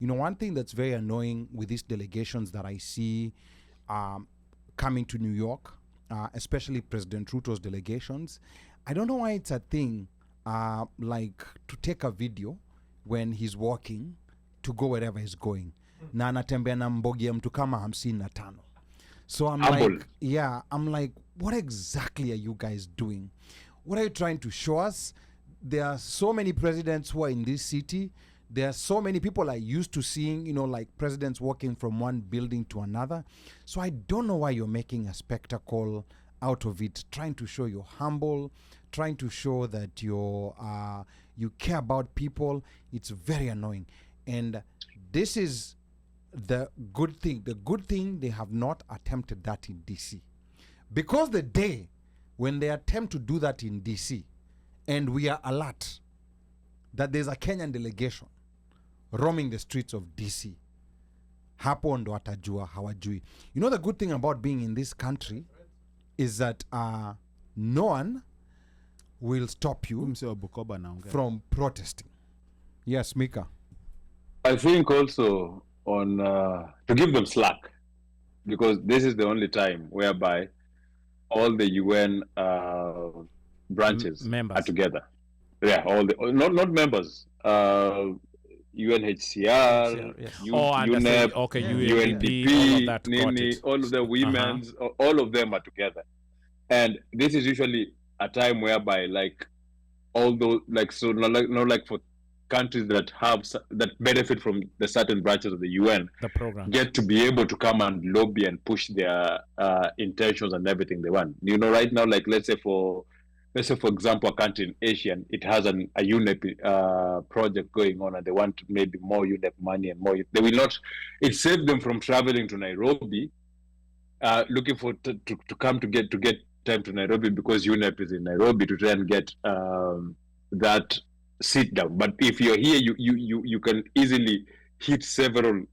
one thing that's very annoying with these delegations that I see coming to New York, especially President Ruto's delegations, I don't know why it's a thing like to take a video when he's walking to go wherever he's going. Na anatembea na mbogi ya mtu kama 55. So I'm like, what exactly are you guys doing? What are you trying to show us? There are so many presidents who are in this city. There are so many people I used to seeing, like presidents walking from one building to another. So I don't know why you're making a spectacle out of it, trying to show you're humble, trying to show that you care about people. It's very annoying. And this is the good thing. The good thing, they have not attempted that in DC. Because the day when they attempt to do that in DC, and we are alert that there's a Kenyan delegation roaming the streets of DC, hapo ndo watajua hawajui. The good thing about being in this country is that no one will stop you from protesting. Yes, Mika. I think also on to give them slack, because this is the only time whereby all the UN branches are together. Yeah, all the not members. UNHCR, UNEP, UNDP, all of the women's, all of them are together. And this is usually a time whereby, like, all those, like, so not like for countries that benefit from the certain branches of the UN, the program, get to be able to come and lobby and push their intentions and everything they want. Right now, like, let's say for example, a country in Asia, it has a UNEP project going on, and they want maybe more UNEP money and more. They will not. It saved them from traveling to Nairobi, looking for to come to get time to Nairobi, because UNEP is in Nairobi, to try and get that sit down. But if you're here, you can easily hit several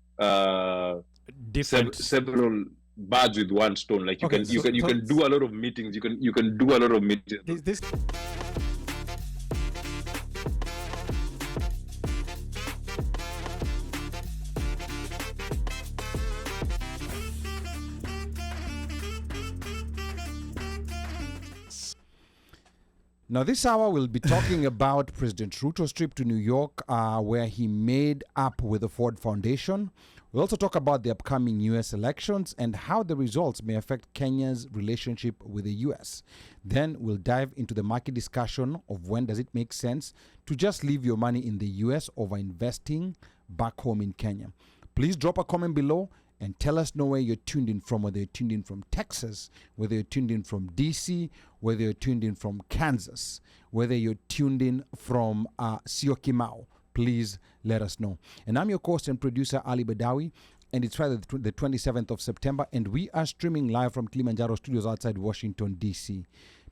several birds with one stone. Like you can do a lot of meetings. You can do a lot of meetings. Now, this hour we'll be talking about President Ruto's trip to New York, where he made up with the Ford Foundation. We'll also talk about the upcoming U.S. elections and how the results may affect Kenya's relationship with the U.S. Then we'll dive into the market discussion of when does it make sense to just leave your money in the U.S. over investing back home in Kenya. Please drop a comment below and tell us know where you're tuned in from, whether you're tuned in from Texas, whether you're tuned in from DC, whether you're tuned in from Kansas, whether you're tuned in from Syokimau. Please let us know. And I'm your host and producer, Ali Badawi, and it's Friday the 27th of September, and we are streaming live from Kilimanjaro Studios outside Washington, D.C.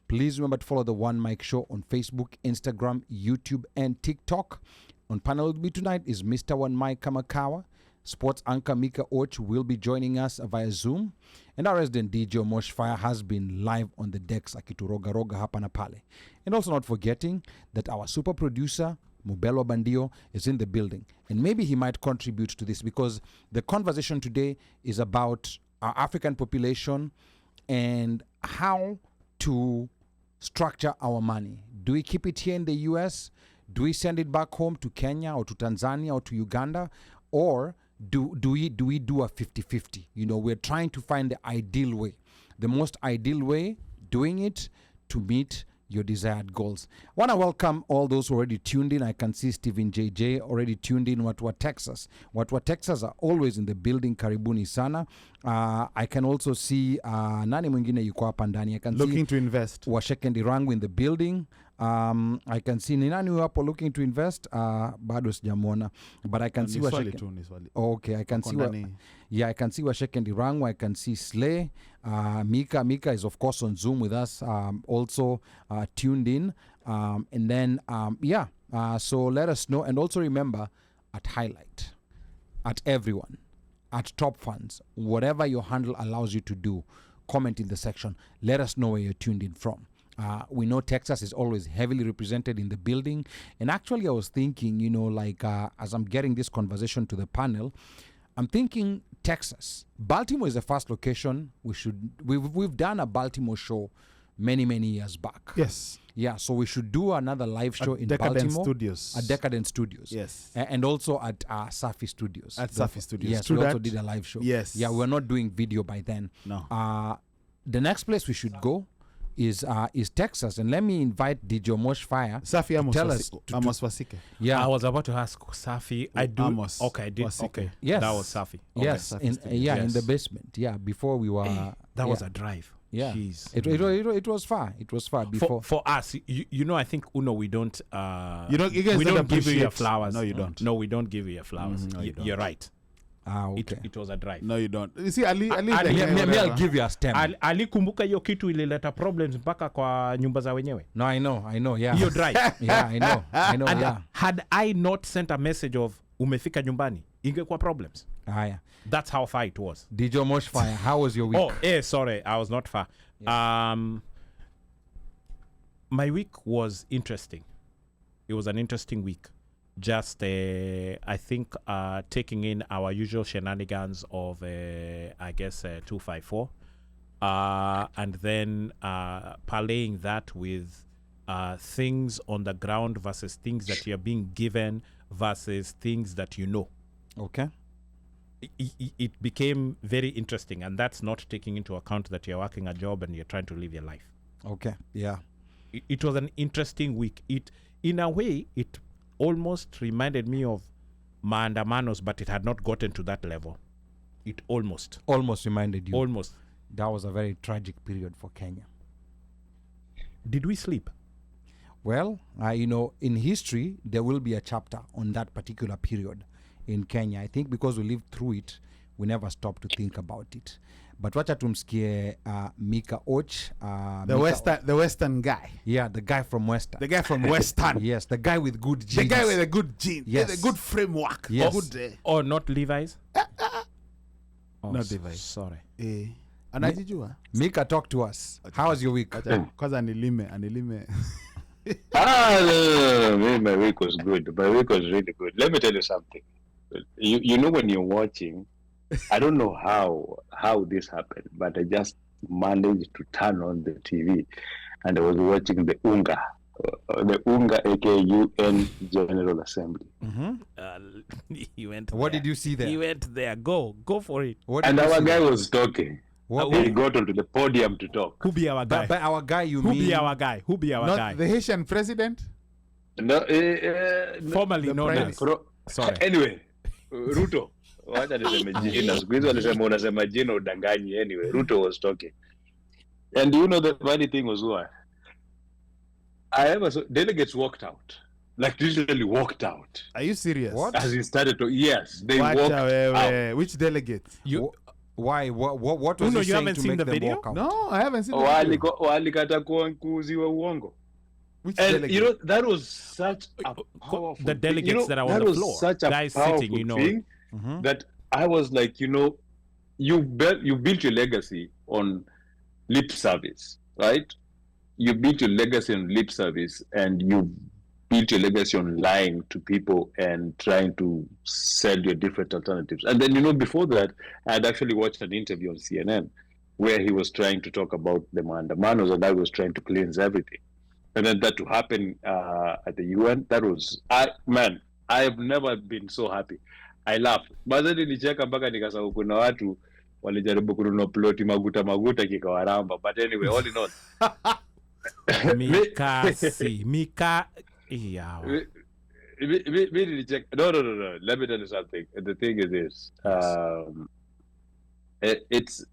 Please remember to follow the OneMicShow on Facebook, Instagram, YouTube, and TikTok. On panel with me tonight is Mr. OneMic Kamakawa. Sports anchor Mika Och will be joining us via Zoom. And our resident DJ Mosh Fire has been live on the decks akituroga hapa na pale. And also not forgetting that our super producer, Mubelwa Bandio, is in the building. And maybe he might contribute to this, because the conversation today is about our African population and how to structure our money. Do we keep it here in the US? Do we send it back home to Kenya or to Tanzania or to Uganda? Or do we do a 50-50? We're trying to find the ideal way, the most ideal way, doing it to meet your desired goals. I want to welcome all those who already tuned in. I can see Stephen JJ already tuned in. Watwa Texas are always in the building. Karibuni sana. I can also see nani mwingine yuko hapa ndani. I can looking see to invest. Washekendi Rangu in the building. I can see ni nani hapo looking to invest. Bado sijamuona, but I can see Washekendi. Okay, I can see I can see Washekendi Rangu. I can see Slay. Mika is of course on Zoom with us, also tuned in. And then so let us know, and also remember, at Highlight, at Everyone, at Top Funds, whatever your handle allows you to do, comment in the section. Let us know where you're tuned in from. We know Texas is always heavily represented in the building. And actually, I was thinking, as I'm getting this conversation to the panel, I'm thinking Texas. Baltimore is the first location. We've done a Baltimore show many years back. Yes. Yeah, so we should do another live show in Decadent Baltimore. Studios. At Decadent Studios. Yes. And also at Safi Studios. At Safi Studios. Yes, True we also that. did a live show. Yes. Yeah, we're not doing video by then. No. The next place we should go is Texas. And let me invite DJ Mosh Fire Safi Amos tell us Amos Wasike. Yeah. I was about to ask Safi. I do. Amos Okay, I did. Wasike. Okay. Yes. That was Safi. Okay. Yes, Safi in, Studios. yeah, in Yes. the basement. Yeah, before we were... That was yeah. a drive. Yeah. Jeez. It was far. It was far before. For us, I think Uno, we don't. You guys we don't give you your appreciate- flowers. No, you don't. No, we don't give you your flowers. No, you don't. You're right. Okay. It was a drive. No, you don't. You see, Ali, Ali- the Ali- guy, Me, I'll whatever. give you a stem. Alikumbuka hiyo kitu ilileta problems mpaka kwa nyumba za wenyewe. No, I know, yeah. Hiyo drive. Yeah, I know, And yeah. had I not sent a message of umefika nyumbani, ingekuwa problems. Yeah. That's how far it was. DJ Mosh Fire, how was your week? Sorry, I was not far. My week was interesting. It was an interesting week. Just, I think, taking in our usual shenanigans of, 254, and then parlaying that with things on the ground versus things that you're being given versus things that you know. Okay. It became very interesting, and that's not taking into account that you're working a job and you're trying to live your life. Okay, yeah. It was an interesting week. In a way, it almost reminded me of Mandamanos, but it had not gotten to that level. It almost reminded you. Almost. That was a very tragic period for Kenya. Did we sleep? Well, in history, there will be a chapter on that particular period in Kenya. I think because we lived through it, we never stopped to think about it. But wacha tumsikie Mika Och. The Western guy. Yeah, the guy from Western. The guy from Western. Yes, the guy with good genes. The guy with a good gene. Yes. The good framework. Yes. Good, Or not Levi's? Not Levi's. Sorry. Anajijua. Mika, talk to us. How was your week? Kwanza anilime. No, my week was good. My week was really good. Let me tell you something. You know when you're watching, I don't know how this happened, but I just managed to turn on the TV, and I was watching the UNGA, aka UN General Assembly. Mm-hmm. He went. What there. did you see there? He went there. Go for it. And our guy was talking. What? He got onto the podium to talk. Who be our guy? By our guy, you Who mean? be our guy? Who be our Not guy? the Haitian president. No, Formerly the known prime- as. Pro- Sorry. Anyway, Ruto. Wacha niseme jina. Siku hizi walisema unasema jina udanganyi. Anyway, Ruto was talking. And the funny thing was what? Delegates walked out. Like literally walked out. Are you serious? What? As he started to, yes, they Wacha walked wewe. out. Which delegate? Why? What was Uno, he you saying haven't to seen make the them video? walk out? No, I haven't seen the video. Walikata kuuziwa uongo. Which And delegate? that was such a powerful The delegates thing. that are on that the was floor, such a guys powerful sitting, thing Mm-hmm. that I was like, you built your legacy on lip service, right? You built your legacy on lip service, and you built your legacy on lying to people and trying to sell your different alternatives. And then, before that, I had actually watched an interview on CNN where he was trying to talk about the Mandamanos, and I was trying to cleanse everything. And then that to happen at the UN, that was, I have never been so happy. I laughed. But then nilicheka mpaka nikasahau kuna watu walijaribu kununua ploti maguta kikawaramba. But anyway, all in all. Mika. Yeah. No. Let me tell you something. The thing is this. It's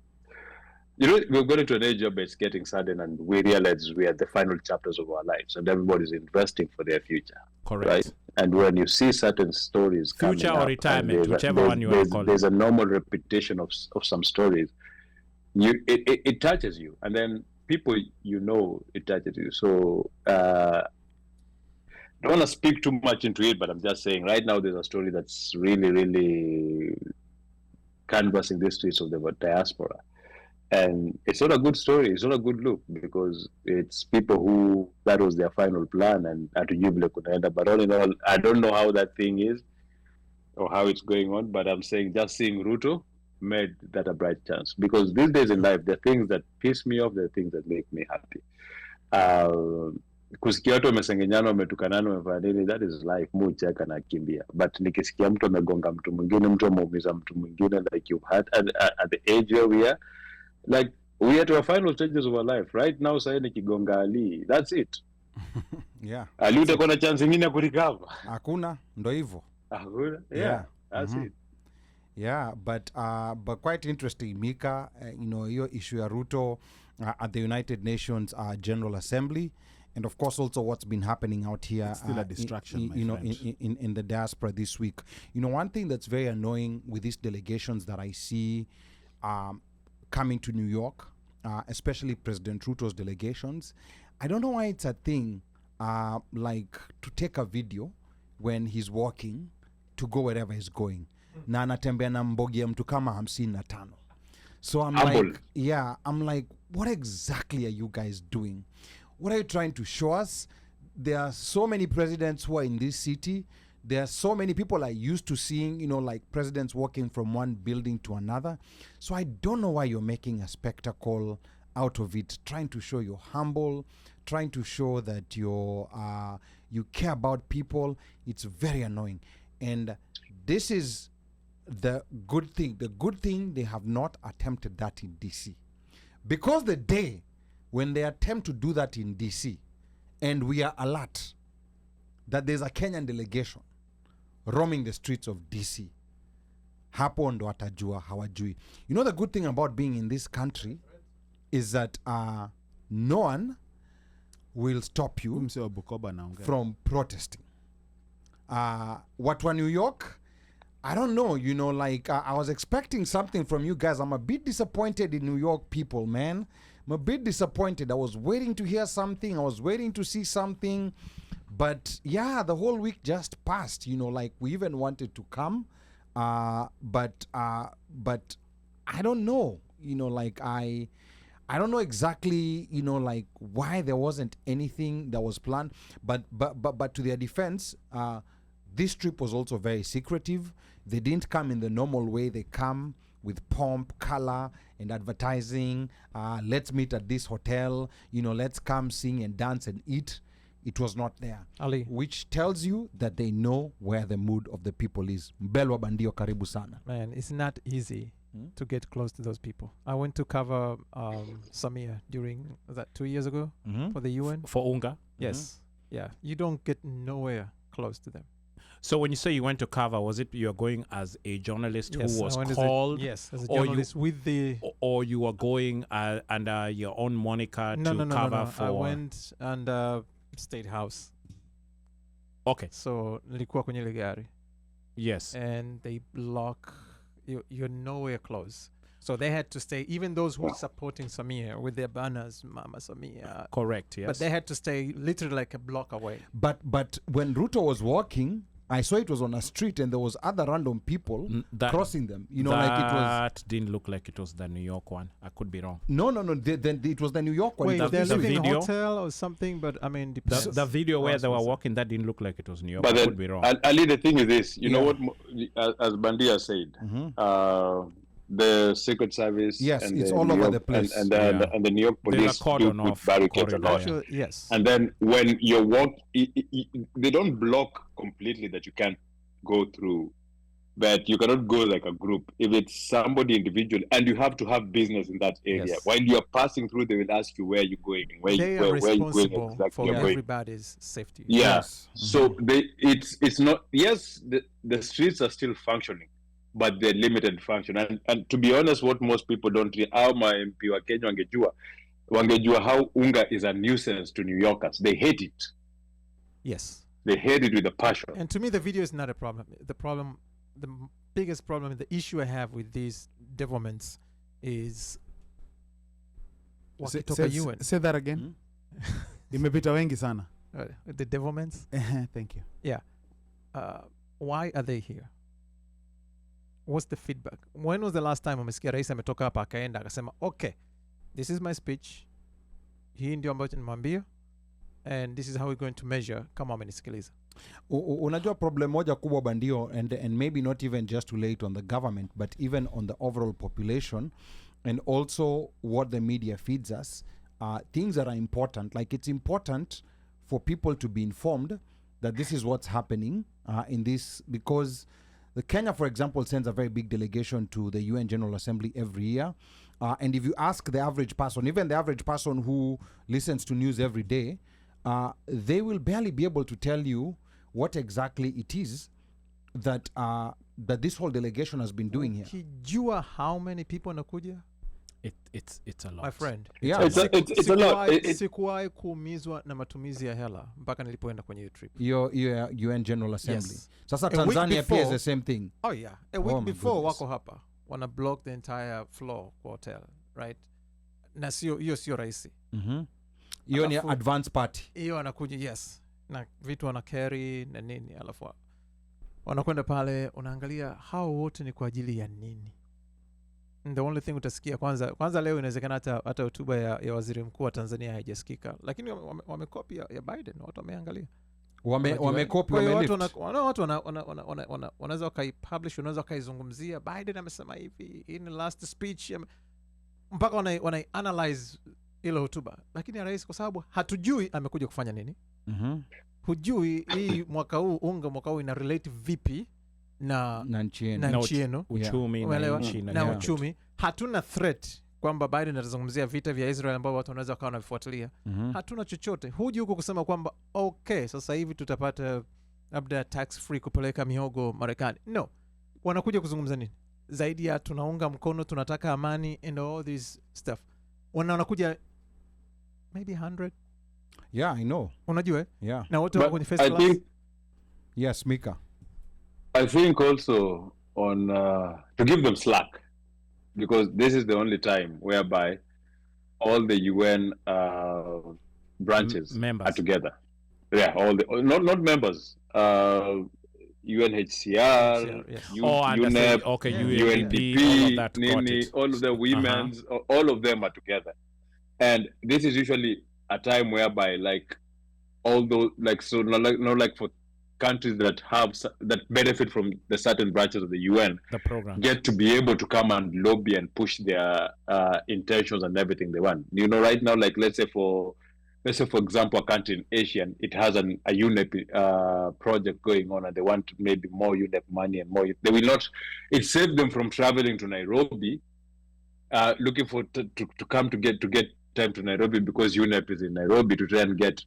we're going to an age where it's getting sudden, and we realize we are at the final chapters of our lives, and everybody's investing for their future. Correct. Right? And when you see certain stories Future coming or up, retirement, whichever one you want to call it. There's a normal repetition of some stories. It touches you, and then people it touches you. So I don't want to speak too much into it, but I'm just saying right now there's a story that's really, really canvassing the streets of the diaspora. And it's not a good story. It's not a good look because it's people who that was their final plan and atujibule kunaenda. But all in all, I don't know how that thing is or how it's going on. But I'm saying just seeing Ruto made that a bright chance because these days in life, there are things that piss me off, there are things that make me happy. Kusikia watu wamesengenyana, wametukanana, wamefanya nini, that is life. Mucheka na kimbia. But nikisikia mtu amegonga mtu mwingine, mtu ameumiza mtu mwingine, like you've had at the age where we are, like we are to our final stages of our life right now. Sasa nikigonga Ali, that's it. Yeah, Ali utakuwa na chance nyingine ya kurecover? Hakuna, ndo hivyo. Hakuna. Yeah, that's it. Yeah, but quite interesting, Mika. Your issue ya Ruto at the United Nations General Assembly, and of course also what's been happening out here. It's still a distraction, in the diaspora this week. One thing that's very annoying with these delegations that I see coming to New York, especially President Ruto's delegations, I don't know why it's a thing like to take a video when he's walking to go wherever he's going. Na anatembea na mbogi ya mtu kama 55. So I'm like, what exactly are you guys doing? What are you trying to show us? There are so many presidents who are in this city. There are so many people are used to seeing, like presidents walking from one building to another. So I don't know why you're making a spectacle out of it, trying to show you're humble, trying to show that you care about people. It's very annoying. And this is the good thing. The good thing, they have not attempted that in DC. Because the day when they attempt to do that in DC, and we are alert that there's a Kenyan delegation roaming the streets of DC, hapo ndo watajua hawajui. The good thing about being in this country is that no one will stop you from protesting. What wa New York, I don't know, I was expecting something from you guys. I'm a bit disappointed in New York people, man. I'm a bit disappointed. I was waiting to hear something. I was waiting to see something. But yeah, the whole week just passed, we even wanted to come. But I don't know, I don't know exactly, why there wasn't anything that was planned. But to their defense, this trip was also very secretive. They didn't come in the normal way. They come with pomp, color, and advertising. Let's meet at this hotel. Let's come sing and dance and eat. It was not there. Ali. Which tells you that they know where the mood of the people is. Mbelwa bandio karibu sana. Man, it's not easy to get close to those people. I went to cover Samia during, was that 2 years ago? For the UN? For UNGA? Yes. Yeah. You don't get nowhere close to them. So when you say you went to cover, was it you're going as a journalist who was called? Yes, as a journalist with the... Or you were going under your own moniker to cover for... I went under State House. Okay. So, nilikuwa kwenye ile gari. Yes. And they block... You're nowhere close. So they had to stay, even those who were supporting Samia with their banners, Mama Samia. Correct, yes. But they had to stay literally like a block away. But when Ruto was walking, I saw it was on a street and there was other random people crossing them. That didn't look like it was the New York one. I could be wrong. No. It was the New York one. Wait, they're living in a video? hotel or something, but I mean... The video where they were walking, that didn't look like it was New York. But I could be wrong. Ali, the thing is this. You know what, as Bandia said, the Secret Service, yes, it's all over the place, and the New York police do put barricades a lot. Yes, and then when you walk, they don't block completely that you can't go through, but you cannot go like a group. If it's somebody individual, and you have to have business in that area, yes. While you are passing through, they will ask you where you're going, where you're going exactly. For everybody's safety. Yes. So it's not. Yes, the streets are still functioning, but they're limited function. And to be honest, what most people don't realize, how my MP wa Kenya wangejua how UNGA is a nuisance to New Yorkers. They hate it. Yes. They hate it with a passion. And to me, the video is not a problem. The biggest problem, the issue I have with these developments is Say that again. Imepita wengi sana. The developments. Thank you. Yeah. Why are they here? what's the feedback? When was the last time umesikia rais ametoka hapa akaenda akasema okay, this is my speech, hii ndio ambacho nimwambia, and this is how we're going to measure kama amenisikiliza? Unajua problem moja kubwa bandio, and maybe not even just to lay it on the government, but even on the overall population, and also what the media feeds us, things that are important. Like, it's important for people to be informed that this is what's happening in this, because the Kenya, for example, sends a very big delegation to the UN General Assembly every year. And if you ask the average person, even the average person who listens to news every day, they will barely be able to tell you what exactly it is that that this whole delegation has been doing here. Kijua how many people wanakuja? It's a lot. My friend. Yeah, It's a lot. Sikuwahi kuumizwa na matumizi ya hela mpaka nilipoenda kwenye trip. Your UN General Assembly. Yes. Sasa A week Tanzania pia is before- the same thing. Oh yeah, a week Oh my before goodness. wako hapa wana block the entire floor kwa hotel, right? Na hiyo sio rahisi. Hiyo ni Alafu- advance party. Hiyo anakuja, yes, na vitu wana carry na nini, alafu wanakwenda pale, unaangalia hao wote ni kwa ajili ya nini? And the only thing utasikia kwanza leo inawezekana hata hotuba ya waziri mkuu wa Tanzania haijasikika, lakini wamekopi ya Biden, watu wameangalia. Wamekopi, Kwa hiyo wamelift. watu wanaweza wakaipublish, wanaweza wakaizungumzia Biden amesema hivi in the last speech, mpaka wanai-analyze ile hotuba, lakini ya rais, kwa sababu hatujui amekuja kufanya nini. Hujui hii mwaka huu ina relate vipi na nchi yenu. na nchi yenu, Uchumi umeelewa? na nchi na uchumi. Hatuna threat kwamba Biden atazungumzia vita vya Israel ambao watu wanaweza wakawa wanavifuatilia. Hatuna chochote. Huji huko kusema kwamba okay, sasa hivi tutapata labda tax free kupeleka mihogo Marekani. No. Wanakuja kuzungumza nini? Zaidi ya tunaunga mkono, tunataka amani and all this stuff. Wanakuja maybe 100. Yeah, I know. Unajua? Yeah. Na wote But wako kwenye first I class. think Yes, Mika. I think also on to give them slack, because this is the only time whereby all the UN branches members are together. Yeah, all the not members. UNHCR, Yes. UNEP, okay, Yeah. UNDP, UNDP, all of that, got Nini, it. all of the women's, all of them are together, and this is usually a time whereby, like, all those, like, so not like for countries that that benefit from the certain branches of the UN The program. get to be able to come and lobby and push their intentions and everything they want. You know, right now, like, let's say for example, a country in Asia, it has a UNEP project going on, and they want maybe more UNEP money and more. They will not. It saved them from traveling to Nairobi, looking for to come to get time to Nairobi, because UNEP is in Nairobi, to try and get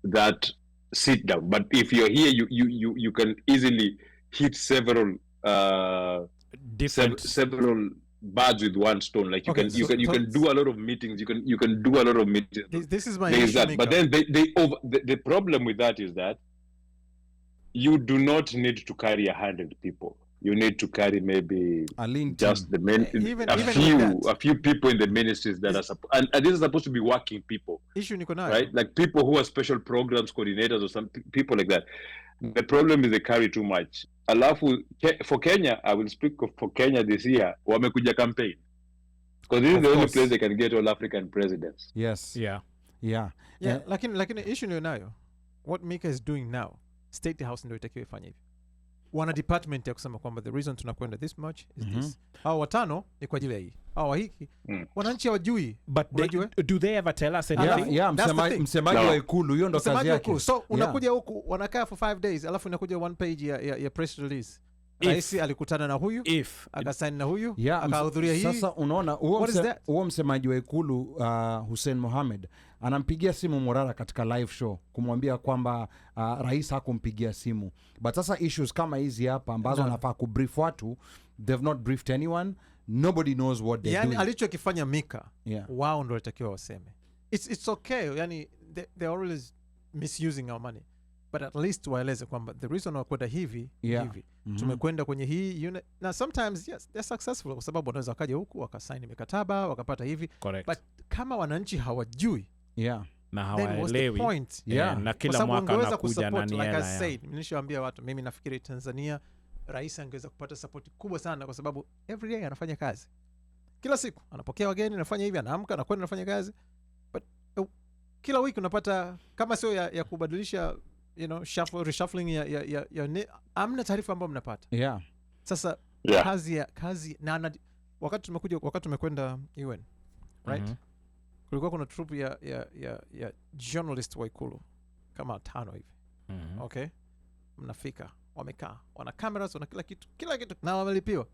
that sit down. But if you're here, you can easily hit several Different. several birds with one stone. Like, you Okay, can you can do a lot of meetings. You can do a lot of meetings. This is my There is issue, that. But Mika. then the problem with that is that you do not need to carry 100 people. You need to carry maybe A lean just team. the Even with a few people in the ministries that are and these are supposed to be working people, Issue niko nayo. right? Like people who are special programs coordinators or some people like that. The problem is they carry too much. Alafu, for Kenya, I will speak for Kenya this year, wamekuja campaign. Because this is Of the only course. place they can get all African presidents. Yes. Yeah. Yeah. Yeah, lakini issue ndio nayo. What Mika is doing now, State House ndio itakiwa ifanye hivi. Wana department ya kusema kwamba the reason tunakwenda this much is this. Hao watano ni kwa ajili ya hii. Hao wa hiki. Wananchi hawajui. But Unajua? do they ever tell us Yeah, anything? yeah, That's the thing. msemaji No. wa ikulu, hiyo ndo kazi Msemaji yake. huku. So unakuja huku wanakaa for 5 days, alafu inakuja one page ya press release. Rais alikutana na huyu, If akasaini na huyu, Yeah, akahudhuria hii. sasa unaona What is that? huo msemaji wa ikulu Hussein Mohamed anampigia simu Morara katika live show kumwambia kwamba rais hakumpigia simu, but sasa issues kama hizi hapa ambazo anafaa kubrief watu, they've not briefed anyone, nobody knows what they're doing. Alichokifanya Mika, Yeah. wao ndo walitakiwa waseme. It's okay, yani they're always misusing our money, but at least waeleze kwamba the reason wakwenda hivi hivi. Tumekwenda kwenye hii unit. Na sometimes yes, they're successful, kwa sababu wanaweza wakaja huku wakasaini mikataba wakapata hivi. correct. But kama wananchi hawajui, Yeah. na then what's the hawaelewi. point? Yeah. Na Kwa kila sababu mwaka wangeweza anakuja kusupport, nani like I hela ya. said, nilishawaambia watu, mimi nafikiri Tanzania rais angeweza kupata support kubwa sana, kwa sababu every day anafanya kazi, kila siku anapokea wageni, anafanya hivi, anaamka na kwenda anafanya kazi. But kila wiki unapata kama sio ya kubadilisha, you know, reshuffling amna taarifa ambayo mnapata. Yeah. Sasa kazi na wakati tumekwenda UN, right? Kulikuwa kuna troop ya journalist wa Ikulu kama 5 hivi. Okay? Mnafika, wamekaa, wana cameras, wana kila kitu na wamelipiwa.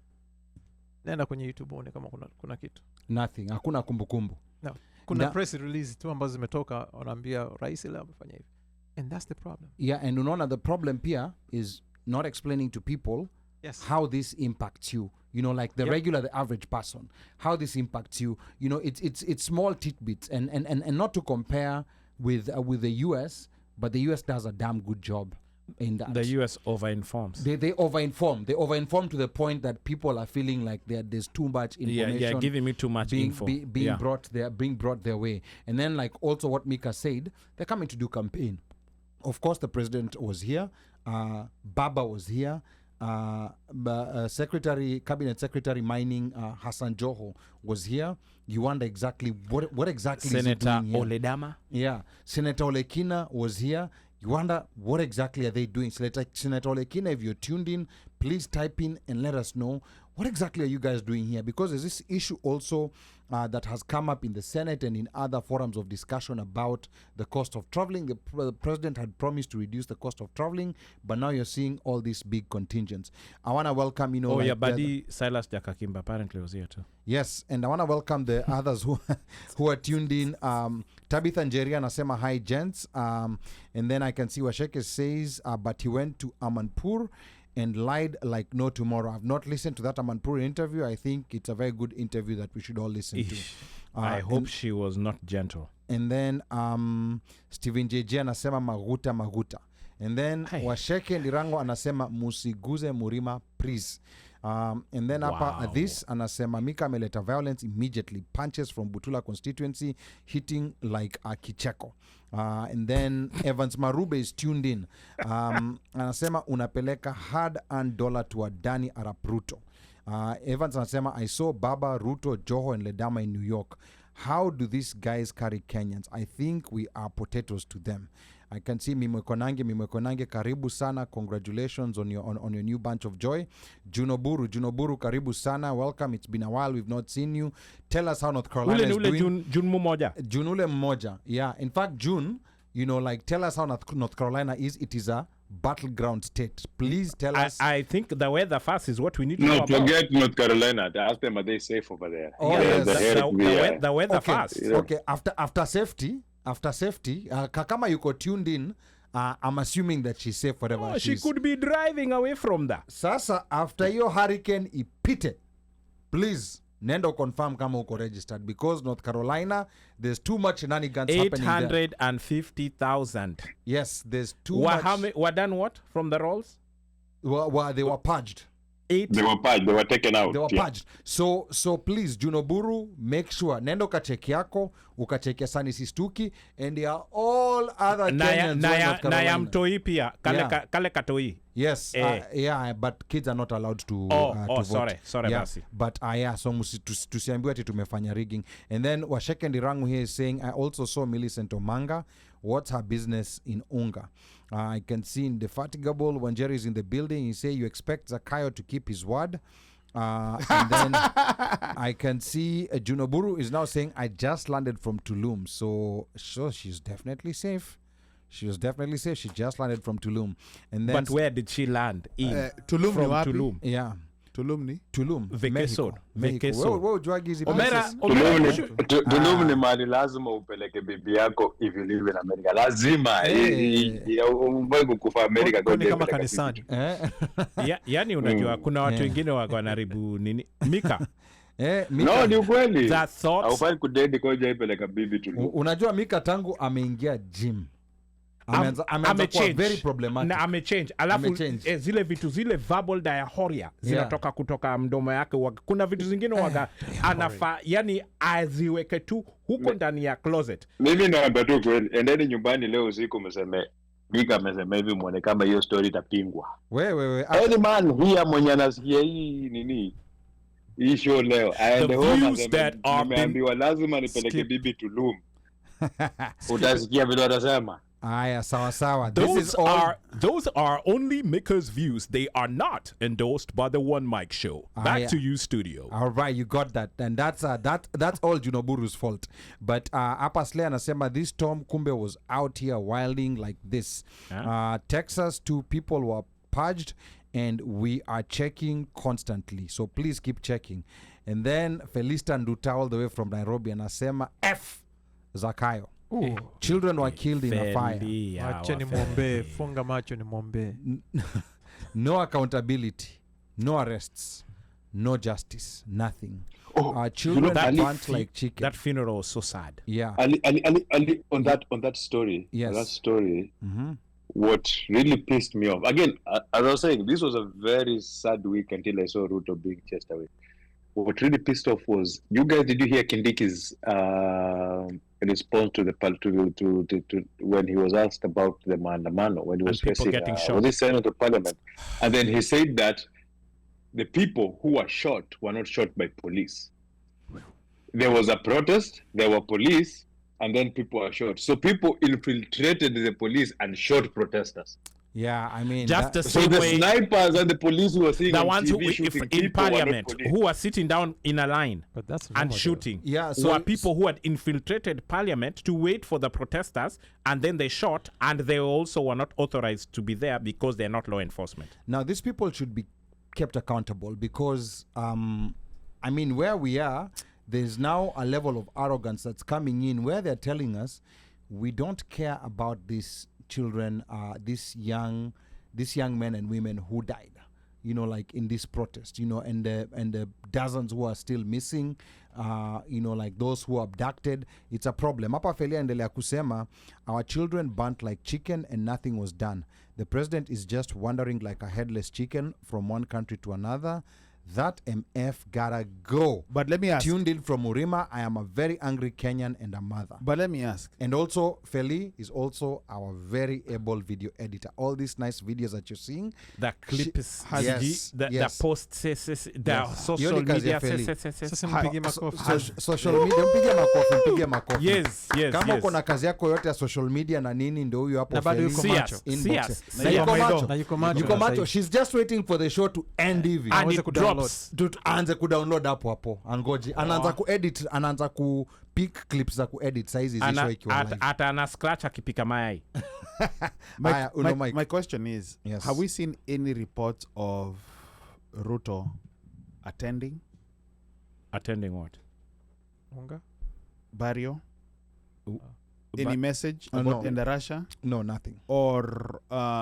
Nenda kwenye YouTube uone kama kuna kitu. Nothing. Hakuna kumbukumbu. No. Kuna press release tu ambazo zimetoka, wanaambia rais leo amefanya hivi. And that's the problem. Yeah, and unaona the problem pia is not explaining to people how this impacts you. You know, like the regular, the average person, how this impacts you. You know, it's small tidbits, and not to compare with the US, but the US does a damn good job in that. The US overinforms. They overinform. They overinform to the point that people are feeling like there's too much information. Yeah, giving me too much info. Being brought their way. And then, like also what Mika said, they're coming to do campaign. Of course, the president was here. Baba was here. Cabinet Secretary Mining Hassan Joho was here. You wonder exactly what exactly Senator is he doing here? Oledama. Yeah, Senator Olekina was here. You wonder what exactly are they doing? Senator Olekina, if you're tuned in, please type in and let us know what exactly are you guys doing here, because there's this issue also that has come up in the Senate and in other forums of discussion about the cost of traveling. The president had promised to reduce the cost of traveling, but now you're seeing all these big contingents. I want to welcome, you know... Oh, yeah, buddy Silas Jakakimba apparently was here too. Yes, and I want to welcome the others who are tuned in. Tabitha Njeri anasema hi gents. And then I can see Washeke says, but he went to Amanpur and lied like no tomorrow. I've not listened to that Amanpur interview. I think it's a very good interview that we should all listen to. I hope she was not gentle. And then Steven JJ anasema maguta. And then Washeke Ndirango anasema musiguze murima please. And then this anasema Mika ameleta violence immediately, punches from Butula constituency hitting like a kicheko. And then Evans Marube is tuned in. Anasema unapeleka hard-earned dollar to Adani Arap Ruto. Evans anasema I saw Baba, Ruto, Joho and Ledama in New York. How do these guys carry Kenyans? I think we are potatoes to them. I can see Mimwekonange karibu sana. Congratulations on your new bunch of joy. Junoburu karibu sana. Welcome. It's been a while, we've not seen you. Tell us how North Carolina is doing. June Ule mmoja. Yeah, in fact June, you know, like tell us how North Carolina is. It is a battleground state. Please tell us. I think the weather first is what we need to know about. No, forget North Carolina. Ask them, are they safe over there? Oh, yes. The weather first. Okay, after safety, Kakama yuko tuned in, I'm assuming that she's safe wherever she could be driving away from that. Sasa, after your hurricane ipite, please, nendo confirm kama uko registered, because North Carolina, there's too much shenanigans happening there. 850,000. Yes, there's too much. Were done what from the rolls? They were purged. They were purged. They were taken out. They were purged. So please, Junoburu, make sure nendo kacheki yako, ukacheki Sani Sistuki, and there are all other Kenyans. Na mtoi pia, kale katoi. Yes, yeah, but kids are not allowed to vote. Sorry, yeah, Basi. But so tusiambiwe ati tumefanya rigging. And then Washeke Ndirangu here is saying, I also saw Millicent Omanga. What's her business in Unga? I can see Indefatigable, when Jerry is in the building, he say you expect Zakayo to keep his word. And then I can see Junoburu is now saying, I just landed from Tulum. So she's definitely safe. She was definitely safe. She just landed from Tulum. And then but where did she land? Tulum from ni wapi? Tulum. Yeah. Tulum. Vacation. Wewe juagi hizi Tulum ni mahali lazima upeleke bibi yako if you live in America. Lazima. Mbegu kufa America kwa kama kanisani. Yani unajua kuna watu wengine wanaribu nini? Mika. No, ni ukweli. Haufai kudedi koja ipeleka bibi Tulum. Unajua Mika tangu ameingia gym. Ameanza kuwa very problematic. Na amechange. Alafu zile vitu zile verbal diarrhea zinatoka kutoka mdomo yake. Kuna vitu zingine anafaa yani aziweke tu huko ndani ya closet. Mimi naomba tu kweli, endeni nyumbani leo usiku mseme Mika amesema hivi muone kama hiyo story itapingwa. Wewe Any man here mwenye anasikia hii nini hii show leo aende home nimeambiwa lazima nipeleke bibi Tulum. Utasikia vile watasema. Aya, sawa. Those are only Mika's views. They are not endorsed by the OneMicShow. Back to you, studio. All right, you got that, and that's all Junoburu's fault. But hapa Slay anasema this Tom kumbe was out here wilding like this. Texas, 2 people were purged, and we are checking constantly. So please keep checking. And then Felista Nduta all the way from Nairobi anasema F Zakayo. Ooh. Children were killed in a fire. Macho ni mwombe, funga macho ni mwombe. No accountability, no arrests, no justice, nothing. Children burnt like chicken. That funeral was so sad. Yeah. Ali, on that story. Yes. That story. What really pissed me off. Again, as I was saying, this was a very sad week until I saw Ruto being chased away. What really pissed off was, did you hear Kindiki's response to the when he was asked about the Mandamano, when he was facing was he Senate or Parliament, and then he said that the people who were shot were not shot by police. There was a protest, there were police, and then people were shot. So people infiltrated the police and shot protesters. Yeah, I mean, just the so same the way snipers and the police who were seeing the on ones TV who shooting in parliament who were sitting down in a line and shooting were people who had infiltrated parliament to wait for the protesters, and then they shot, and they also were not authorized to be there because they're not law enforcement. Now these people should be kept accountable because I mean, where we are, there's now a level of arrogance that's coming in where they're telling us we don't care about these children, these young men and women who died, like in this protest, and the dozens who are still missing, like those who are abducted. It's a problem. Hapa Felia endelea kusema our children burnt like chicken and nothing was done. The president is just wandering like a headless chicken from one country to another. That MF gotta go. But let me ask. Tuned in from Murima, I am a very angry Kenyan and a mother. But let me ask. And also, Feli is also our very able video editor. All these nice videos that you're seeing. The clip is yes, the post says the social media social media mpige makofi. Yes. Kama uko na kazi yako yote ya social media na nini ndio huyo hapo Feli. Yuko macho. She's just waiting for the show to end hivi. And it drops. Aanze kudownload hapo angoji anaanza kuedit, anaanza kupick clips za kuedit saizi zisho ikiwa live. Ata ana scratch akipika mayai. My question is, yes, have we seen any reports of Ruto attending what? Unga? Barrio? Any message about in Russia? No, nothing. Or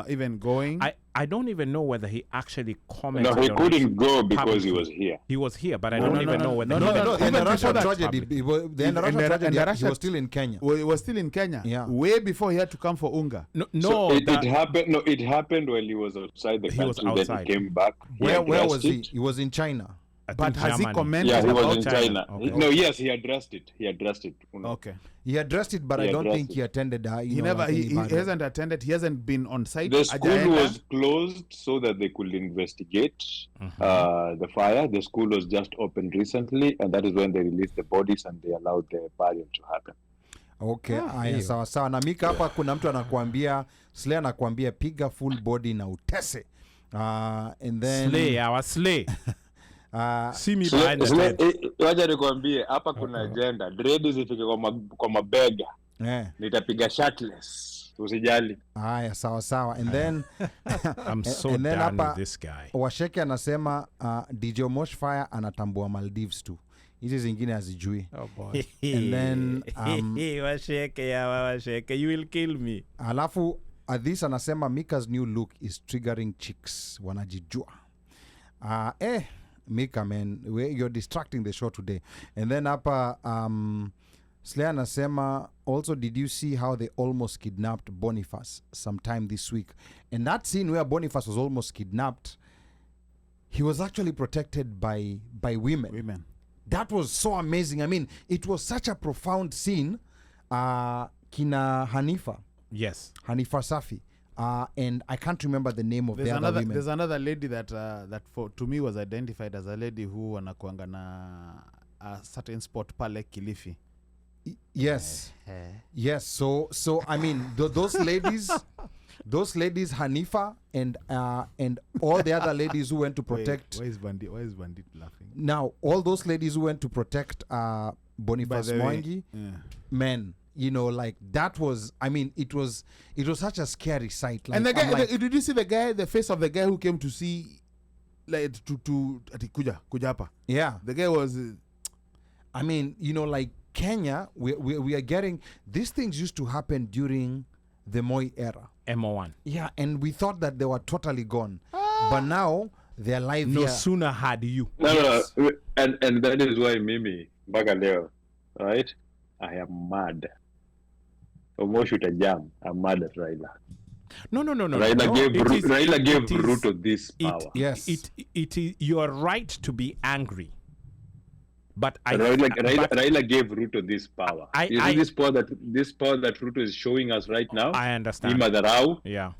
even going? I don't even know whether he actually commented. No, he couldn't go because he was here. He was here, but I don't even know whether in the Russian tragedy, he was still in Kenya. Well, he was still in Kenya. Yeah. Way before he had to come for Unga. It happened. No, it happened when he was outside the country. Then he came back. Where was he? He was in China. But has he commented? Yeah, he was in China. Okay. No, yes, he addressed it. Okay. He addressed it, but I don't think he attended. He hasn't attended. He hasn't been on site. The school was closed so that they could investigate the fire. The school was just opened recently, and that is when they released the bodies and they allowed the burial to happen. Okay, sawa. Na Mika hapa kuna mtu anakuambia, Slay anakuambia piga full body na utese. And then Slay. See me behind the tent. Wacha nikwambie hapa kuna agenda. Dread zifike kwa mabega. Nitapiga shirtless. Usijali. Haya, sawa. And then I'm so done with this guy. Washeke anasema DJ Mosh Fire anatambua Maldives tu. Hizi zingine hazijui. Oh boy. And then Washeke, you will kill me. Alafu Adhis anasema Mika's new look is triggering chicks. Wanajijua. Mika, man, you're distracting the show today. And then hapa Slay anasema also, did you see how they almost kidnapped Boniface sometime this week? And that scene where Boniface was almost kidnapped, he was actually protected by women. That was so amazing. I mean, it was such a profound scene. Kina Hanifa. Yes. Hanifa Safi and I can't remember the name of the other women. There's another lady that for to me was identified as a lady who anakuanga na a certain spot pale Kilifi. Yes. Yes. So I mean those ladies, Hanifa and all the other ladies who went to protect. Why is Bandit laughing? Now all those ladies who went to protect Boniface Mwangi, men. You know, like that was. I mean, it was such a scary sight. Like, and the guy, did you see the guy? The face of the guy who came to see, like to kuja hapa. Yeah, the guy was. I mean, you know, like Kenya, we are getting these things used to happen during the Moi era. MO1. Yeah, and we thought that they were totally gone, but now they're live. No sooner had you. No, and that is why Mimi Bagaleo, right? I am mad. Almost shoot a jam. I'm mad at Raila. No. Raila gave Ruto this power. Yes. It is your right to be angry. But Raila gave Ruto this power. This power that Ruto is showing us right now. I understand. Imadarau. Yeah.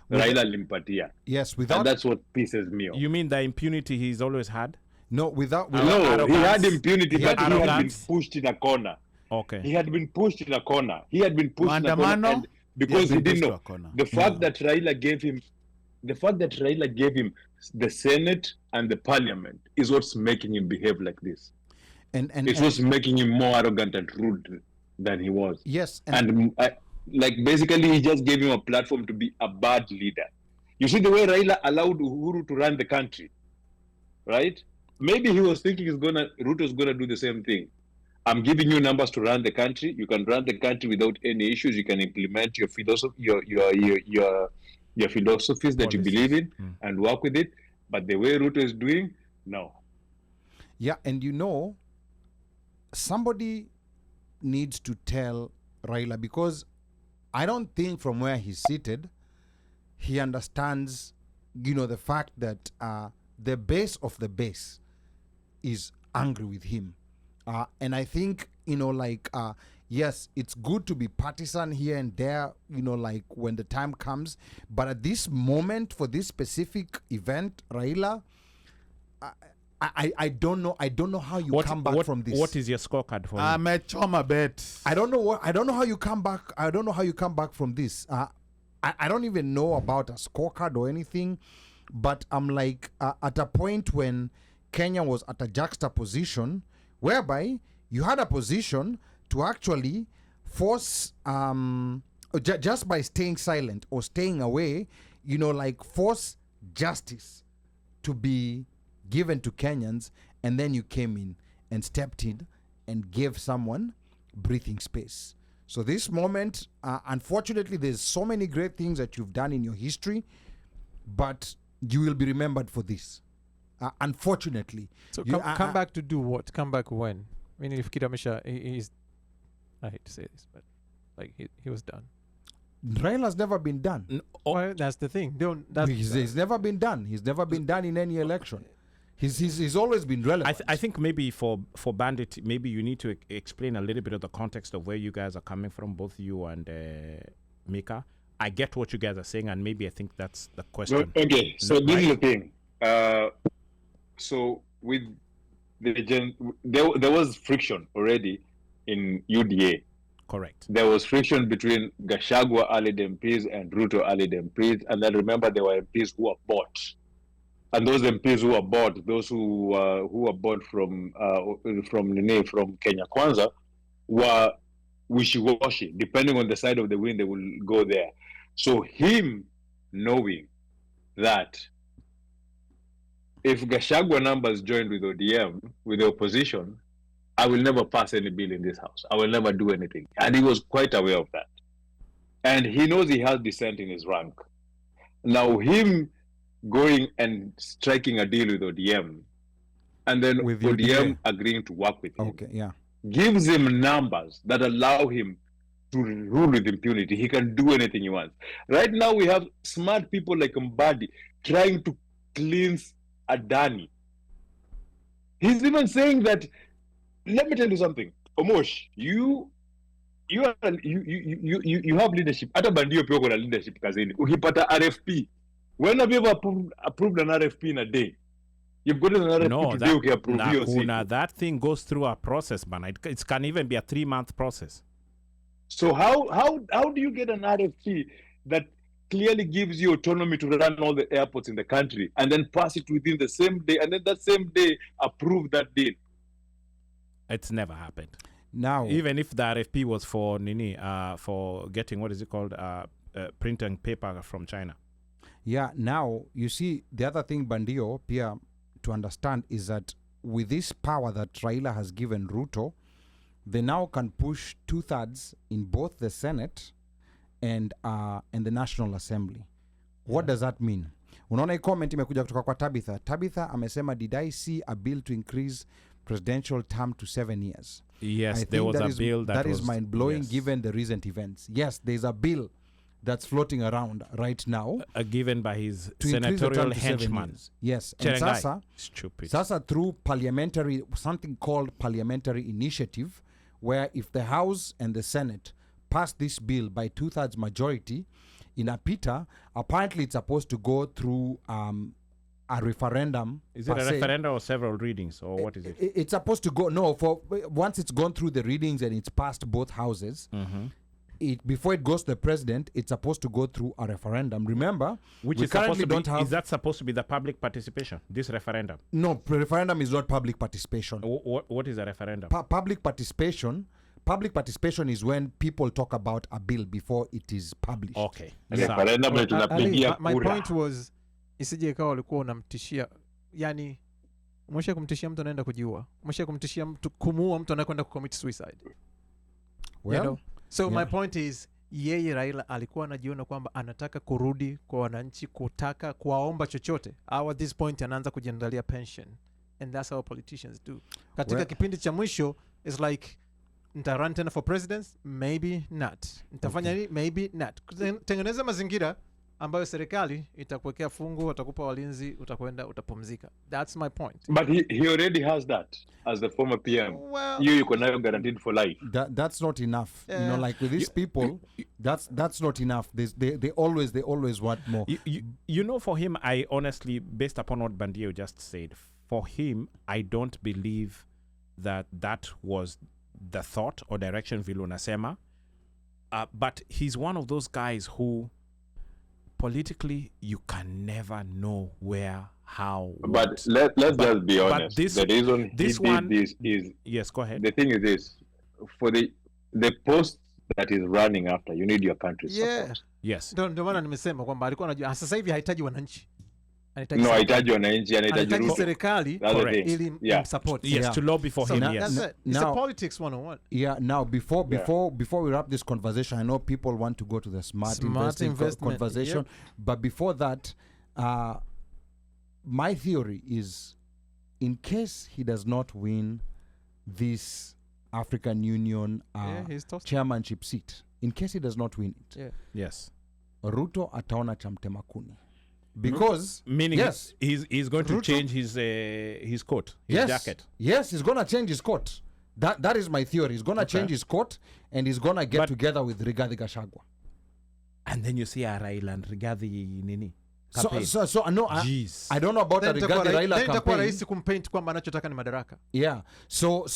Raila limpatia. Yes, and that's what pisses me off. You mean the impunity he's always had? No, without he had impunity, but he had been pushed in a corner. Okay. He had been pushed in a corner. Mandamano, because he didn't know the fact that Raila gave him the Senate and the Parliament is what's making him behave like this. And it's what's making him more arrogant and rude than he was. Yes. And basically he just gave him a platform to be a bad leader. You see the way Raila allowed Uhuru to run the country, right? Maybe he was thinking Ruto's gonna do the same thing. I'm giving you numbers to run the country. You can run the country without any issues. You can implement your philosophy, your philosophies that you believe in, and work with it. But the way Ruto is doing, no. Yeah, and you know, somebody needs to tell Raila, because I don't think from where he's seated, he understands, you know, the fact that the base of the base is angry with him. And I think, you know, like, yes, it's good to be partisan here and there, you know, like when the time comes. But at this moment, for this specific event, Raila, I don't know how you come back from this. What is your scorecard for? I'm a choma bet. I don't know how you come back. I don't know how you come back from this. I don't even know about a scorecard or anything. But I'm like, at a point when Kenya was at a juxtaposition, whereby you had a position to actually force, just by staying silent or staying away, you know, like force justice to be given to Kenyans, and then you came in and stepped in and gave someone breathing space. So this moment, unfortunately, there's so many great things that you've done in your history, but you will be remembered for this. Unfortunately. So come back to do what? Come back when? I mean, if Kidamisha is, I hate to say this, but like he was done. Raila's never been done. Well, that's the thing. He's never been done. He's never been done in any election. He's always been relevant. I think maybe for Bandit, maybe you need to explain a little bit of the context of where you guys are coming from, both you and Mika. I get what you guys are saying, and maybe I think that's the question. Okay, so this is the thing. So with the there was friction already in UDA. Correct. There was friction between Gachagua allied MPs and Ruto allied MPs, and then remember there were MPs who were bought, and those MPs who were bought, those who were bought from Kenya Kwanza, were wishy-washy. Depending on the side of the wind, they will go there. So him knowing that if Gachagua numbers joined with ODM, with the opposition, I will never pass any bill in this house. I will never do anything. And he was quite aware of that. And he knows he has dissent in his rank. Now him going and striking a deal with ODM, and then with ODM agreeing to work with him, gives him numbers that allow him to rule with impunity. He can do anything he wants. Right now we have smart people like Mbadi trying to cleanse Adani. He's even saying that, let me tell you something, Omosh, you you have leadership. Hata bandio pia uko na leadership kazini. Ukipata RFP, when have you ever approved an RFP in a day? You've got another today, okay, approve that thing goes through a process, man. It can even be a 3-month process. So how do you get an RFP that clearly gives you autonomy to run all the airports in the country and then pass it within the same day and then that same day approve that deal? It's never happened. Now, even if the RFP was for for getting what is it called, printing paper from China. Yeah. Now you see the other thing, Bandio, Pia, to understand is that with this power that Raila has given Ruto, they now can push 2/3 in both the Senate and the National Assembly. What does that mean? Unaona hii comment imekuja kutoka kwa Tabitha. Tabitha amesema, did I see a bill to increase presidential term to 7 years? Yes, there was a bill that is mind-blowing, yes, given the recent events. Yes, there's a bill that's floating around right now, given by his senatorial henchman. Yes, and Sasa through something called parliamentary initiative, where if the House and the Senate pass this bill by 2/3 majority in a PITA, apparently it's supposed to go through a referendum. Is it a referendum or several readings, or what is it? It's supposed to go, once it's gone through the readings and it's passed both houses, before it goes to the president, it's supposed to go through a referendum. Remember, which is supposed to be, is that supposed to be the public participation, this referendum? No, referendum is not public participation. What is a referendum? Public participation is when people talk about a bill before it is published. Okay. Yeah. My point was, isije ikawa walikuwa unamtishia, yani umesha kumtishia mtu anaenda kujiua, umesha kumtishia mtu kumuua mtu anakwenda kucommit suicide. Well, you know? So my point is, yeye Raila alikuwa anajiona kwamba anataka kurudi kwa wananchi, kutaka kuwaomba chochote. At this point anaanza kujiandalia pension, and that's how politicians do. Katika kipindi cha mwisho is like, nita-run tena for president, maybe not. Nitafanya nini? Maybe not. Tengeneza mazingira ambayo serikali itakuwekea fungu, utakupa walinzi, utakwenda, utapumzika. That's my point. But he already has that as the former PM. Well, you can now guaranteed for life. That's not enough. You know, like with these people, that's not enough. They always want more. You know, for him, I honestly, based upon what Bandio just said, for him, I don't believe that was the thought or direction vile unasema. But he's one of those guys who politically you can never know where, how, but let's just be honest. The reason this is yes, go ahead. The thing is this: for the post that is running after, you need your country's support. Yes. Ndio maana nimesema kwamba alikuwa anajua sasa hivi hahitaji wananchi. Hahitaji wananchi, anahitaji serikali ili support. Yes, to lobby for him. Yes. It's a politics 101. Yeah, now before we wrap this conversation, I know people want to go to the smart investment conversation, but before that, my theory is, in case he does not win this African Union chairmanship seat, in case he does not win it, yes, Ruto ataona cha mtema kuni. Because meaning he's going to change his coat, his jacket. Yes, he's going to change his coat. That is my theory. He's going to change his coat, and he's going to get together with Rigathi Gachagua. And then you see Raila and Rigathi nini. So no, I don't know about the Rigathi Raila campaign. Then rahisi kumpaint kwamba anachotaka ni madaraka. Yeah. So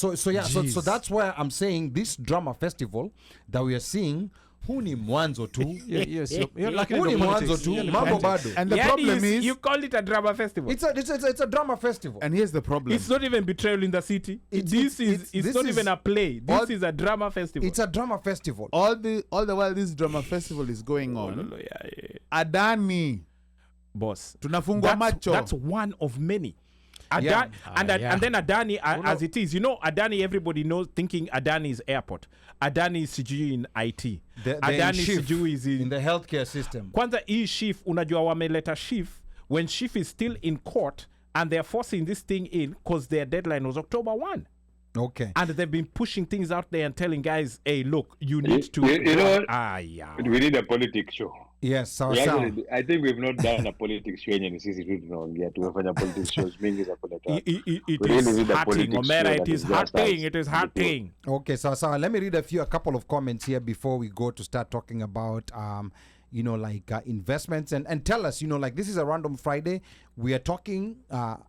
that's why I'm saying this drama festival that we are seeing, huu ni mwanzo tu. Huu ni mwanzo tu, mambo bado. And the problem is, you call it a drama festival. It's a drama festival. And here's the problem. It's not even Betrayal in the City. It's not even a play. This is a drama festival. It's a drama festival. All the while this drama festival is going on, Adani, boss, tunafungwa macho. That's one of many. And then Adani, as it is, you know, Adani, everybody knows, thinking Adani is airport. Adani is sijui in IT. Adani sijui is in the healthcare system. Kwanza hii chief, unajua wameleta chief, when chief is still in court, and they're forcing this thing in because their deadline was October 1. Okay. And they've been pushing things out there and telling guys, hey, look, you need to... You know what? We need a politics show. Yes, sawa We sawa. actually, I think we've not done a politics show yenye sisi tu tunaongea. Tumefanya politics shows mingi za kuleta. It We really is need a hurting, politics Omera. show It that is is just hurting. us It is and the people. hurting. Okay, so let me read a couple of comments here before we go to start talking about investments and tell us, like this is a random Friday. We are talking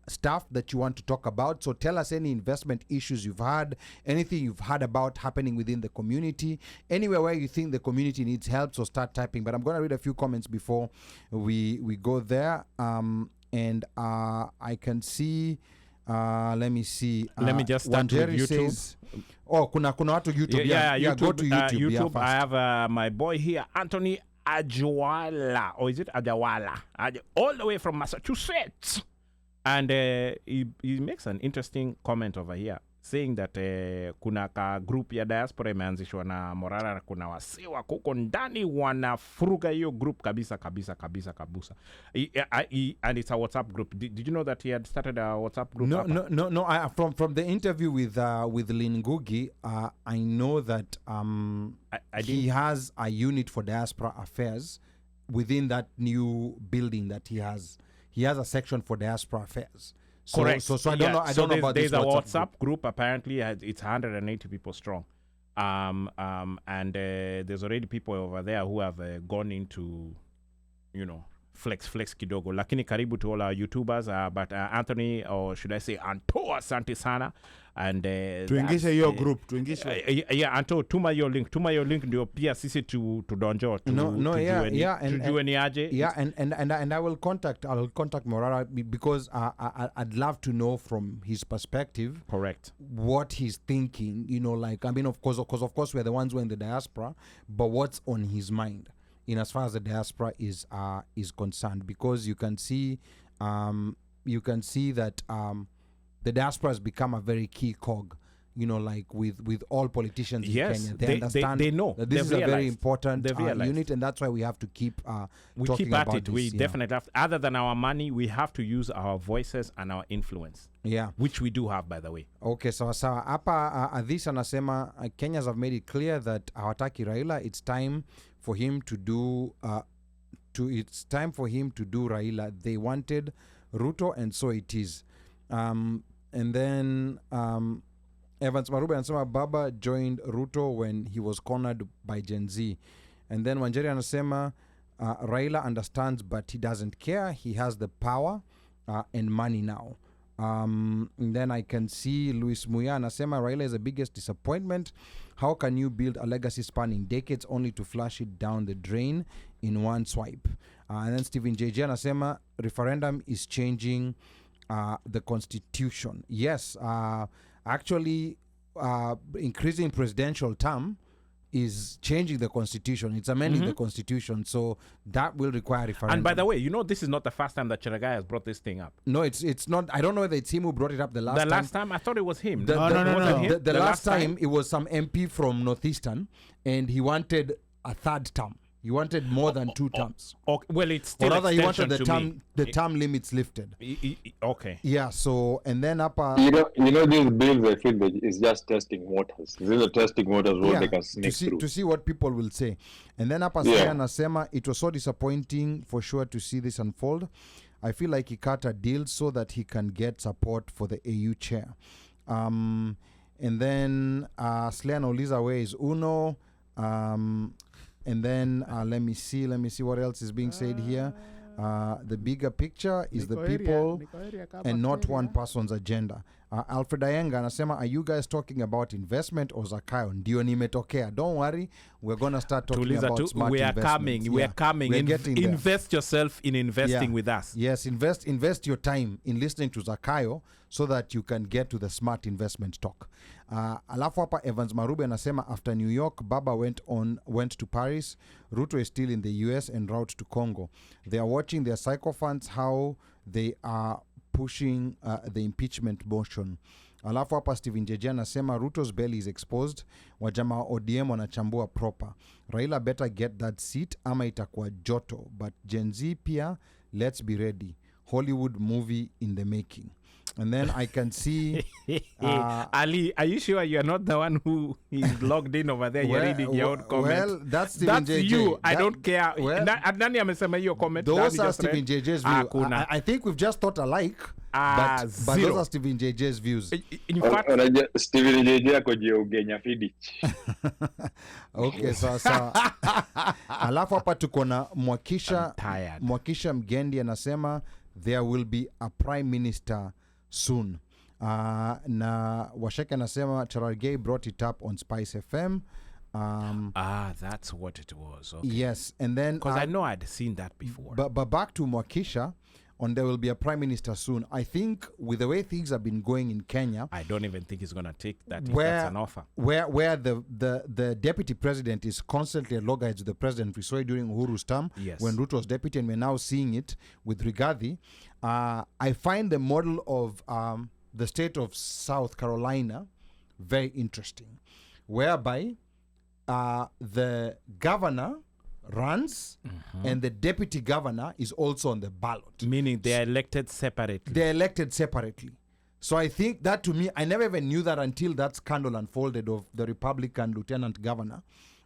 stuff that you want to talk about. So tell us any investment issues you've had, anything you've heard about happening within the community, anywhere where you think the community needs help. So start typing. But I'm going to read a few comments before we go there. I can see. Let me see. Let me just start with YouTube. Says, kuna watu YouTube. YouTube, go to YouTube. YouTube. I have my boy here, Anthony Ajwala, or is it Ajawala? All the way from Massachusetts. And he makes an interesting comment over here, saying that kuna ka group ya diaspora imeanzishwa na Morara, na kuna wasi wako huko ndani wanafuruga hiyo group kabisa. And it's a WhatsApp group. Did you know that he had started a WhatsApp group? No. From the interview with Lin Ngugi, I know that he has a unit for diaspora affairs within that new building that he has. He has a section for diaspora affairs. Correct. So I don't know. I don't know about this WhatsApp. There's a WhatsApp group. Apparently, it's 180 people strong. And there's already people over there who have gone into, flex kidogo. Lakini karibu to all our YouTubers. But Anthony, or should I say Anto, asante sana. And tuingishe hiyo group, tuingishe. Yeah, Anto, tuma your link ndio pia sisi tudonjo tujue ni aje. Yeah, and I'll contact Morara because I'd love to know from his perspective. Correct. What he's thinking, of course we're the ones who are in the diaspora, but what's on his mind in as far as the diaspora is concerned, because you can see that the diaspora has become a very key cog, with all politicians in Kenya. They understand they know that this is a very important unit, and that's why we have to keep talking about it. This, we definitely have, other than our money, we have to use our voices and our influence. Yeah. Which we do have, by the way. Okay, so hapa Adhis anasema Kenyans have made it clear that hawataki Raila. It's time for him to do Raila. They wanted Ruto, and so it is. And then Evans Marube anasema Baba joined Ruto when he was cornered by Gen Z. And then Wanjeri anasema Raila understands but he doesn't care. He has the power and money now. And then I can see Luis Muya anasema Raila is the biggest disappointment. How can you build a legacy spanning decades only to flush it down the drain in one swipe? And then Stephen JJ anasema referendum is changing the constitution. Yes, actually increasing presidential term is changing the constitution. It's amending the constitution, so that will require referendum. And by the way, this is not the first time that Cheragai has brought this thing up. No, it's not. I don't know whether it's him who brought it up the last time. The last time? I thought it was him. No. The last time it was some MP from Northeastern, and he wanted a third term. He wanted more than 2 terms. Okay. Well, it's still or rather, he wanted the term limits lifted. Okay. Yeah. So and then up. These bills, I feel that is just testing waters. These are testing waters where they can sneak through to see what people will say. And then up Nasema, it was so disappointing for sure to see this unfold. I feel like he cut a deal so that he can get support for the AU chair. And then Slean Oliza, where is Uno? And then let me see what else is being said here. The bigger picture is the people and not one person's agenda. Alfred Ayenga anasema, are you guys talking about investment or Zakayo? Ndio nimetokea. Don't worry, we're going to start talking about smart investments. We are coming. Invest yourself in investing with us. Yes, invest your time in listening to Zakayo so that you can get to the smart investment talk. Alafu hapa Evans Marube anasema, after New York, Baba went to Paris. Ruto is still in the US en route to Congo. They are watching their sycophants how they are pushing the impeachment motion. Alafu hapa Stephen JJ anasema Ruto's belly is exposed. Wajama ODM wanachambua proper. Raila better get that seat ama itakuwa joto. But Gen Z pia, let's be ready. Hollywood movie in the making. And then I can see... Ali, are you sure you're not the one who is logged in over there? You're reading your own comments. Well, that's Stephen JJ. You. I don't care. Well, Nani amesema hiyo comment? Those are Stephen JJ's views. I think we've just thought alike. But those are Stephen JJ's views. In fact, Stephen JJ akoje ugenya Fidich. Okay, sasa. Alafu hapa tuko na Mwakisha Mgendi anasema there will be a prime minister soon. Na Washeke anasema Charargei brought it up on Spice FM. That's what it was. Okay. Yes, and then because I know I'd seen that before. But back to Mwakisha, on there will be a prime minister soon. I think with the way things have been going in Kenya, I don't even think he's gonna take that. That's an offer. Where the deputy president is constantly at loggerheads with the president. We saw it during Uhuru's term when Ruto was deputy, and we're now seeing it with Rigathi. I find the model of the state of South Carolina very interesting, whereby the governor runs and the deputy governor is also on the ballot. Meaning they are elected separately. They're elected separately. So I think that, to me, I never even knew that until that scandal unfolded of the Republican lieutenant governor.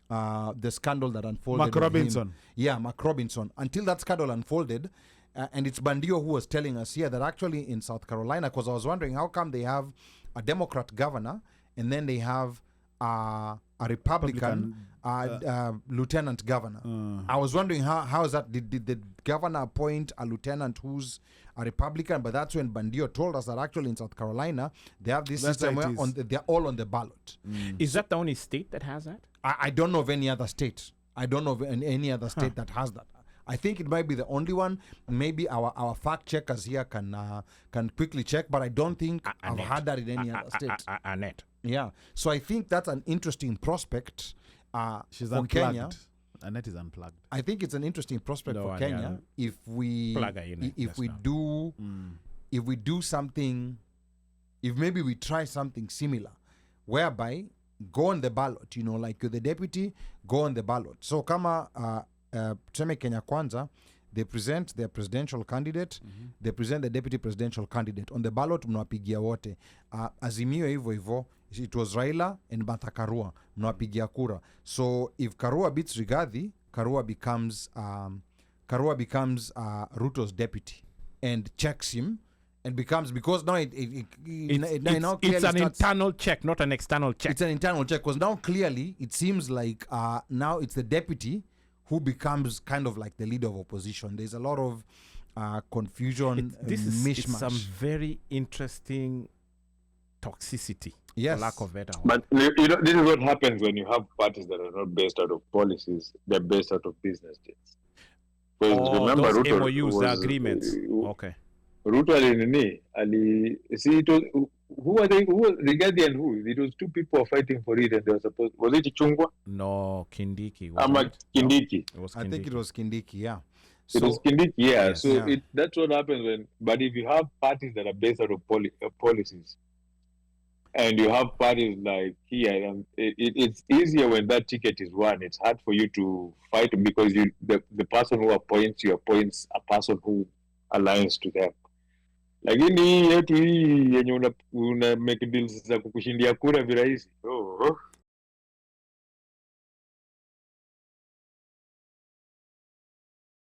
The scandal that unfolded. Mark Robinson. Yeah, Mark Robinson. Until that scandal unfolded, and it's Bandio who was telling us here that actually in South Carolina, because I was wondering how come they have a Democrat governor and then they have a Republican lieutenant governor. I was wondering how is that? Did the governor appoint a lieutenant who's a Republican? But that's when Bandio told us that actually in South Carolina they have this system where they're all on the ballot. Is that the only state that has that? I don't know of any other state. I don't know of any other state that has that. I think it might be the only one. Maybe our fact checkers here can quickly check, but I don't think I've had that in any other state. Annette. Yeah. So I think that's an interesting prospect She's for unplugged. Kenya. Annette is unplugged. I think it's an interesting prospect for Kenya if we do something, if maybe we try something similar, whereby go on the ballot, like the deputy, go on the ballot. So kama tuseme Kenya Kwanza, they present their presidential candidate, they present the deputy presidential candidate. On the ballot, mnawapigia wote. Azimio hivyo, it was Raila and Martha Karua, mnawapigia kura. So if Karua beats Rigathi, Karua becomes Ruto's deputy and checks him and becomes, because now it's an internal check, not an external check. It's an internal check because now clearly it seems like now it's the deputy who becomes kind of like the leader of opposition. There's a lot of confusion, mishmash. It's some very interesting toxicity, yes, for lack of better word. But this is what happens when you have parties that are not based out of policies; they're based out of business deals. Because remember, those Ruto MOUs, the agreements. Okay. Ruto who was Rigathi and who? It was two people fighting for it, and they were supposed. Was it Chungwa? No, Kindiki. Kindiki. No, I think it was Kindiki. Yeah. It was Kindiki. Yeah. Yes, so that's what happens when. But if you have parties that are based out of policies, and you have parties like here, it's easier when that ticket is won. It's hard for you to fight because the person who appoints you appoints a person who aligns to them. Lakini yetu hii yenye una make deals za kukushindia kura virahisi.